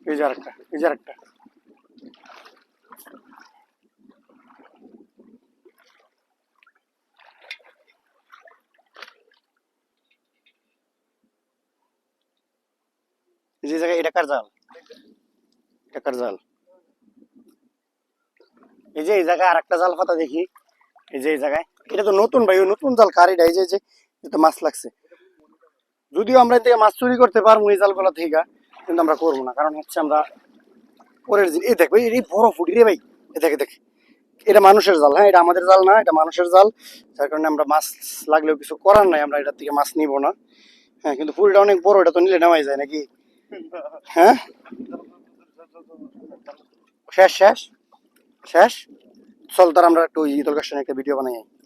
এই যে আরেকটা, এই যে আরেকটা। এই যে জায়গায় এটা কার জাল? এটা কার জাল? এই যে এই জায়গায় আরেকটা জাল পাতা দেখি। এই যে এই জায়গায় এটা তো নতুন ভাই, ওই নতুন জাল কার এটা? এই যে এই যে এটা মাছ লাগছে। যদিও আমরা এর থেকে মাছ চুরি করতে পারবো এই জালগুলা থেকে, কিন্তু আমরা করবো না, কারণ হচ্ছে আমরা পরের দিন এই দেখো এই বড় ফুটি রে ভাই, এ দেখে দেখে। এটা মানুষের জাল, হ্যাঁ এটা আমাদের জাল না, এটা মানুষের জাল। যার কারণে আমরা মাছ লাগলেও কিছু করার নাই, আমরা এটার থেকে মাছ নিব না। হ্যাঁ কিন্তু ফুলটা অনেক বড়, এটা তো নিলে নেওয়াই যায় নাকি? হ্যাঁ শেষ শেষ শেষ। চল তার আমরা একটু ঈদুল কাশনে একটা ভিডিও বানাই।